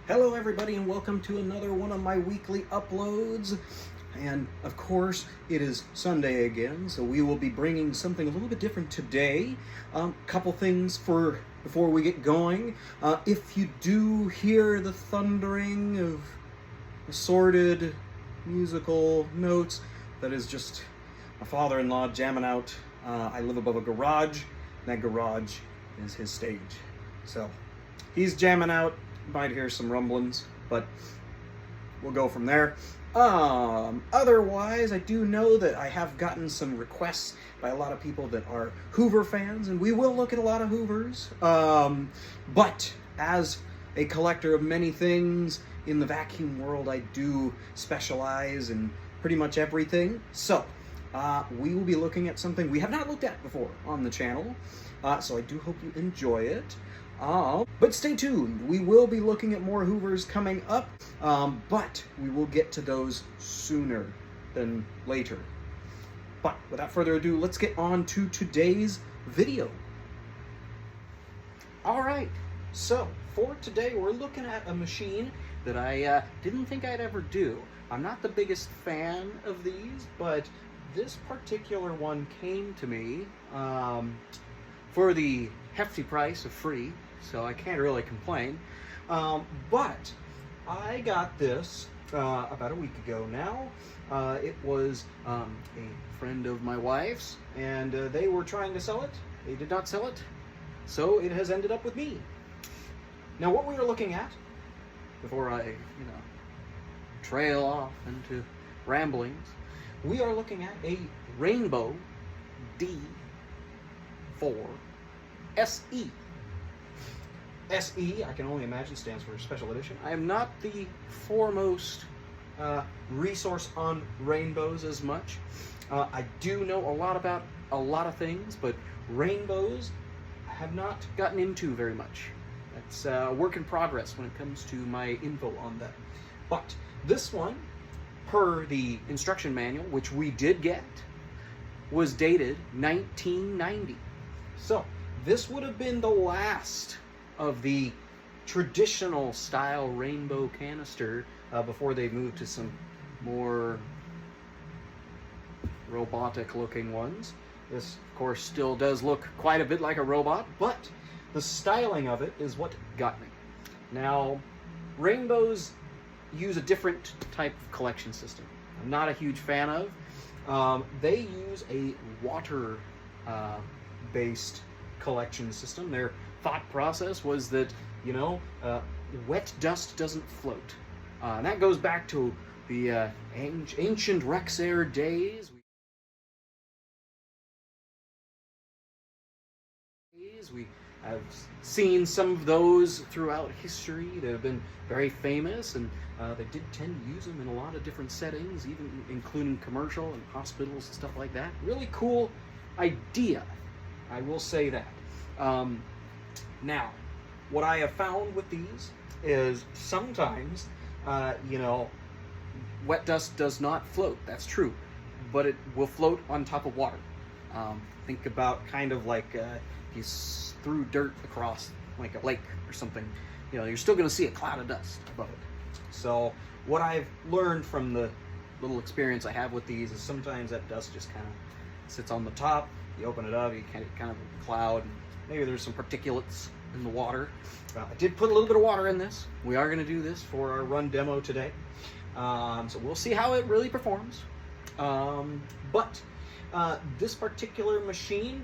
Hello everybody and welcome to another one of my weekly uploads. And of course it is Sunday again, so we will be bringing something a little bit different today. Couple things before we get going. If you do hear the thundering of assorted musical notes, that is just my father-in-law jamming out. I live above a garage, and that garage is his stage. So he's jamming out. Might hear some rumblings, but we'll go from there. Otherwise, I do know that I have gotten some requests by a lot of people that are Hoover fans, and we will look at a lot of Hoovers. But as a collector of many things in the vacuum world, I do specialize in pretty much everything. So we will be looking at something we have not looked at before on the channel. So I do hope you enjoy it. But stay tuned. We will be looking at more Hoovers coming up, but we will get to those sooner than later. But without further ado, let's get on to today's video. Alright, so for today we're looking at a machine that I didn't think I'd ever do. I'm not the biggest fan of these, but this particular one came to me for the hefty price of free, so I can't really complain. But I got this about a week ago now. It was a friend of my wife's, and they were trying to sell it. They did not sell it, so it has ended up with me. Now, what we are looking at, before I, trail off into ramblings, we are looking at a Rainbow D4 SE. SE, I can only imagine, stands for Special Edition. I am not the foremost resource on rainbows as much. I do know a lot about a lot of things, but rainbows I have not gotten into very much. It's a work in progress when it comes to my info on that. But this one, per the instruction manual, which we did get, was dated 1990. So this would have been the last of the traditional style rainbow canister before they moved to some more robotic looking ones. This, of course, still does look quite a bit like a robot, but the styling of it is what got me. Now, rainbows use a different type of collection system. I'm not a huge fan of. They use a water based collection system. Their thought process was that, wet dust doesn't float. And that goes back to the ancient Rexair days. We have seen some of those throughout history that have been very famous, and they did tend to use them in a lot of different settings, even including commercial and hospitals and stuff like that. Really cool idea, I will say that. Now, what I have found with these is sometimes, wet dust does not float. That's true, but it will float on top of water. Think about kind of like you threw dirt across like a lake or something. You're still going to see a cloud of dust above it. So what I've learned from the little experience I have with these is sometimes that dust just kind of sits on the top. You open it up, you kind of a cloud. Maybe there's some particulates in the water. I did put a little bit of water in this. We are going to do this for our run demo today. So we'll see how it really performs. But this particular machine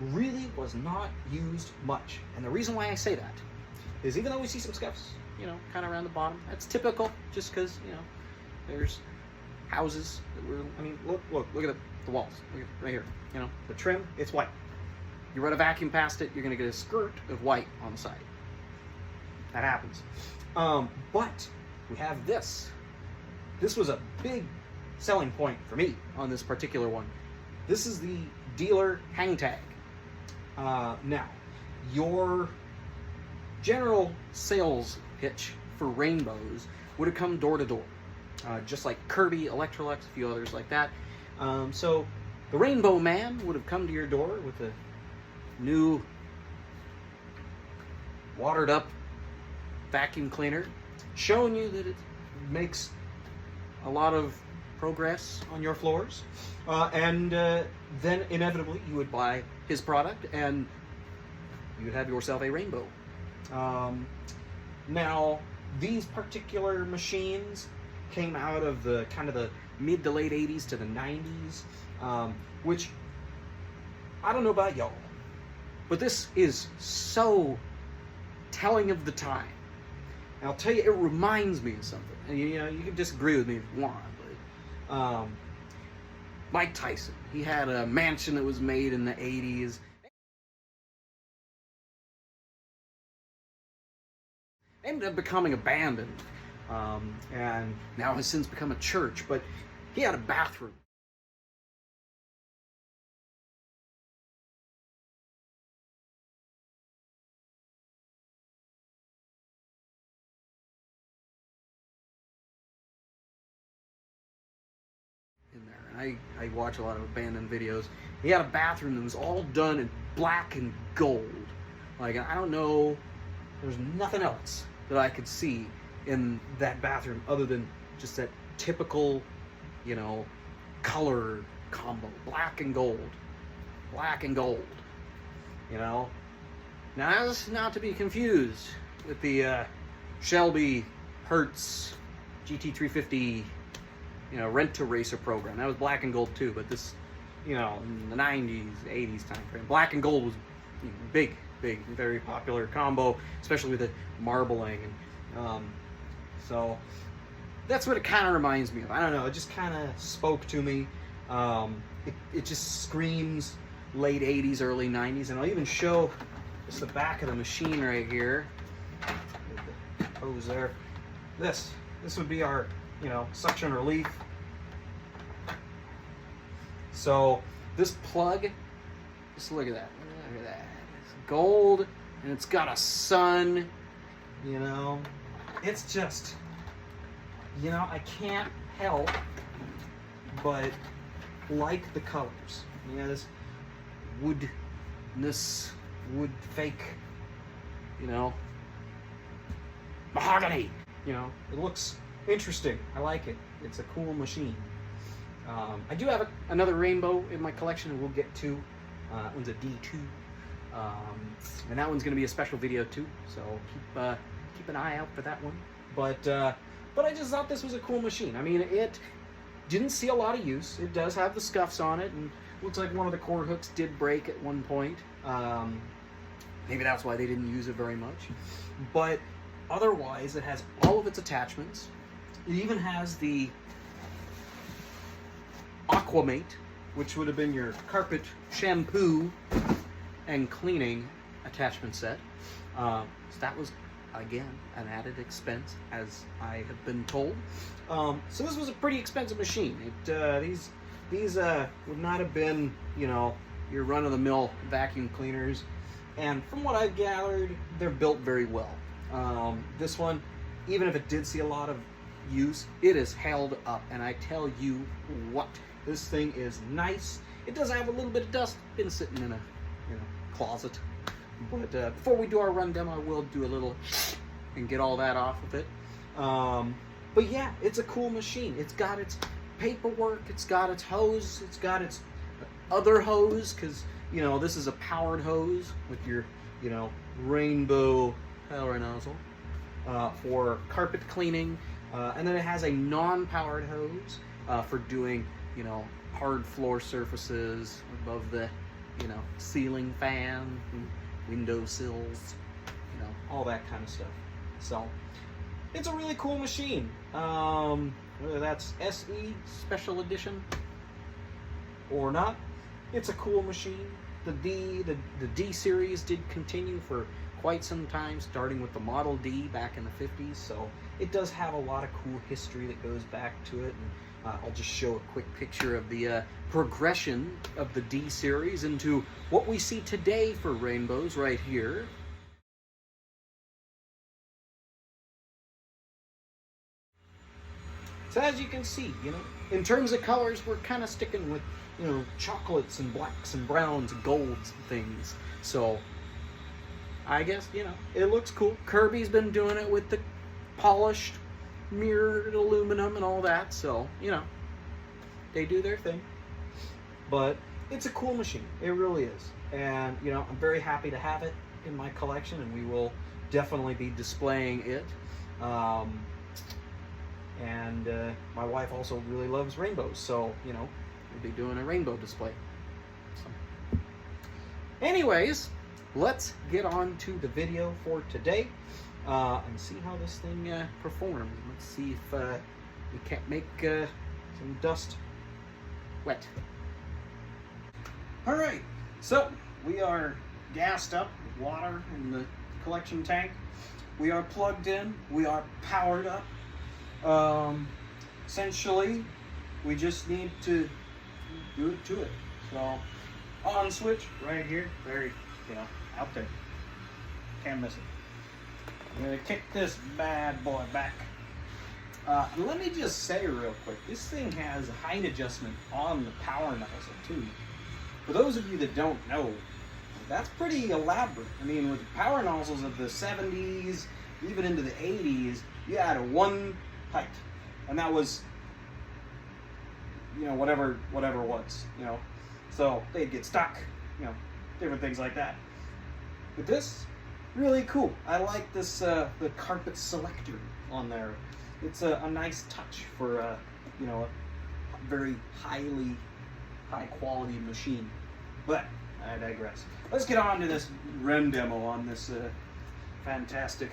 really was not used much. And the reason why I say that is even though we see some scuffs, kind of around the bottom, that's typical just because, there's houses that look at the walls. Look at right here. The trim, it's white. You run a vacuum past it, you're going to get a skirt of white on the side. That happens. But we have this. This was a big selling point for me on this particular one. This is the dealer hang tag. Now, your general sales pitch for rainbows would have come door to door. Just like Kirby, Electrolux, a few others like that. So the Rainbow Man would have come to your door with a new watered up vacuum cleaner showing you that it makes a lot of progress on your floors, and then inevitably you would buy his product and you would have yourself a rainbow. Now, these particular machines came out of the kind of the mid to late 80s to the 90s, which I don't know about y'all, but this is so telling of the time. And I'll tell you, it reminds me of something. And you know, you can disagree with me if you want, but Mike Tyson, he had a mansion that was made in the 80s. Ended up becoming abandoned, and now has since become a church, but he had a bathroom. In there, and I watch a lot of abandoned videos. He had a bathroom that was all done in black and gold. Like, I don't know, there's nothing else that I could see in that bathroom other than just that typical, you know, color combo, black and gold, you know. Now that's not to be confused with the Shelby Hertz GT350, you know, rent-to-racer program. That was black and gold too, but this, you know, in the 90s, 80s time frame, black and gold was, you know, big, very popular combo, especially with the marbling, and so that's what it kind of reminds me of. I don't know, it just kind of spoke to me. It just screams late 80s, early 90s, and I'll even show just the back of the machine right here. The hose there. This would be our, you know, suction relief. So this plug, just look at that. Look at that. It's gold, and it's got a sun, you know. It's just, you know, I can't help but like the colors. You know, this wood fake, you know, mahogany. You know, it looks interesting. I like it. It's a cool machine. I do have another rainbow in my collection, and we'll get to. That one's a D2, and that one's going to be a special video too. So keep an eye out for that one. But I just thought this was a cool machine. I mean, it didn't see a lot of use. It does have the scuffs on it, and looks like one of the cord hooks did break at one point. Maybe that's why they didn't use it very much. But otherwise, it has all of its attachments. It even has the Aquamate, which would have been your carpet shampoo and cleaning attachment set. So that was, again, an added expense, as I have been told. So this was a pretty expensive machine. These would not have been, you know, your run-of-the-mill vacuum cleaners. And from what I've gathered, they're built very well. This one, even if it did see a lot of use, it is held up. And I tell you what, this thing is nice. It does have a little bit of dust, been sitting in a, you know, closet. But before we do our run demo, we'll do a little and get all that off of it. But yeah, it's a cool machine. It's got its paperwork, it's got its hose, it's got its other hose, because, you know, this is a powered hose with your, you know, rainbow power nozzle for carpet cleaning. And then it has a non-powered hose for doing, you know, hard floor surfaces above the, you know, ceiling fan, window sills, you know, all that kind of stuff. So it's a really cool machine. Whether that's SE Special Edition or not, it's a cool machine. The D series did continue for quite some time, starting with the Model D back in the 50s. So it does have a lot of cool history that goes back to it. And I'll just show a quick picture of the progression of the D series into what we see today for rainbows right here. So as you can see, you know, in terms of colors, we're kind of sticking with, you know, chocolates and blacks and browns and golds and things. So I guess, you know, it looks cool. Kirby's been doing it with the polished, mirrored aluminum and all that, so, you know, they do their thing. But it's a cool machine. It really is. And, you know, I'm very happy to have it in my collection, and we will definitely be displaying it. My wife also really loves rainbows, so, you know, we'll be doing a rainbow display. So. Anyways, let's get on to the video for today and see how this thing performs. Let's see if we can't make some dust wet. All right, so we are gassed up with water in the collection tank. We are plugged in. We are powered up. Essentially, we just need to do it to it. So, on switch right here, very, you know, out there. Can't miss it. I'm gonna kick this bad boy back. Let me just say real quick, this thing has height adjustment on the power nozzle too. For those of you that don't know, that's pretty elaborate. I mean, with the power nozzles of the 70s, even into the 80s, you had a one height, and that was, you know, whatever it was, you know. So they'd get stuck, you know, different things like that. But this, really cool. I like this, the carpet selector on there. It's a nice touch for, you know, a very high quality machine. But I digress. Let's get on to this run demo on this fantastic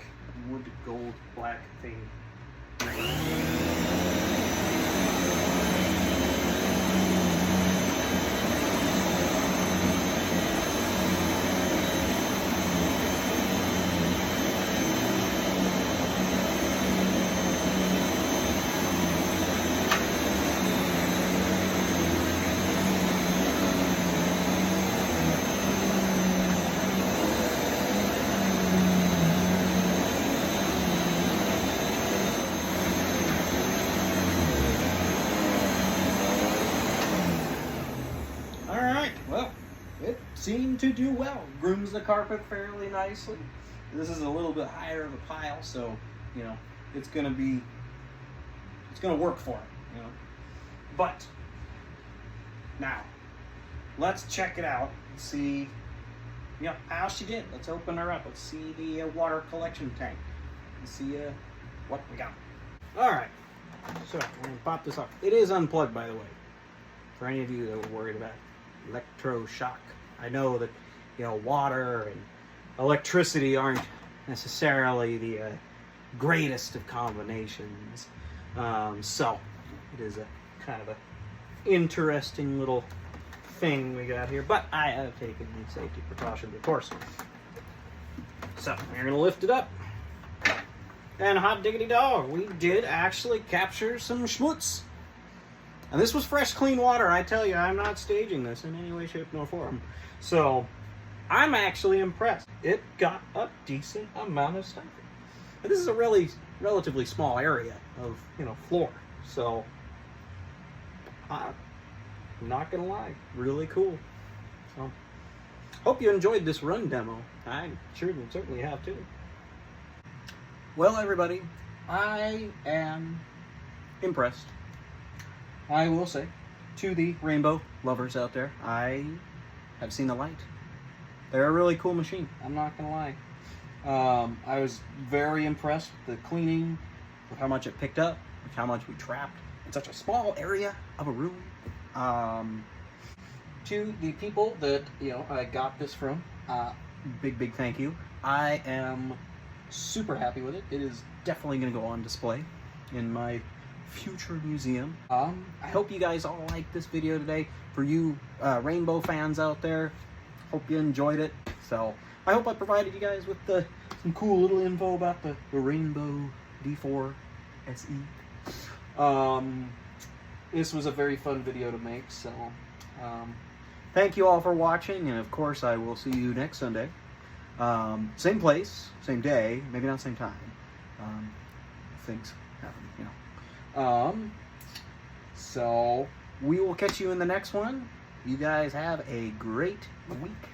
wood gold black thing. Well, it seemed to do well. Grooms the carpet fairly nicely. This is a little bit higher of a pile, so, you know, it's gonna work for it, you know. But now, let's check it out and see, you know, how she did. Let's open her up. Let's see the water collection tank and see what we got. All right, so I'm gonna pop this off. It is unplugged, by the way, for any of you that were worried about electroshock. I know that, you know, water and electricity aren't necessarily the greatest of combinations, so it is a kind of a interesting little thing we got here, but I have taken the safety precautions, of course. So we're gonna lift it up, and hot diggity dog, we did actually capture some schmutz. And this was fresh, clean water. I tell you, I'm not staging this in any way, shape, nor form. So, I'm actually impressed. It got a decent amount of stuff. And this is a relatively small area of, you know, floor. So, I'm not gonna lie, really cool. So, hope you enjoyed this run demo. I certainly have too. Well, everybody, I am impressed. I will say, to the rainbow lovers out there, I have seen the light. They're a really cool machine. I'm not gonna lie. I was very impressed with the cleaning, with how much it picked up, with how much we trapped in such a small area of a room. To the people that, you know, I got this from, big thank you. I am super happy with it. It is definitely gonna go on display in my future museum. I hope you guys all liked this video today. For you rainbow fans out there, hope you enjoyed it. So I hope I provided you guys with some cool little info about the Rainbow D4 SE. This was a very fun video to make, so thank you all for watching, and of course I will see you next Sunday. Same place, same day, maybe not same time. Things happen, you know. So we will catch you in the next one. You guys have a great week.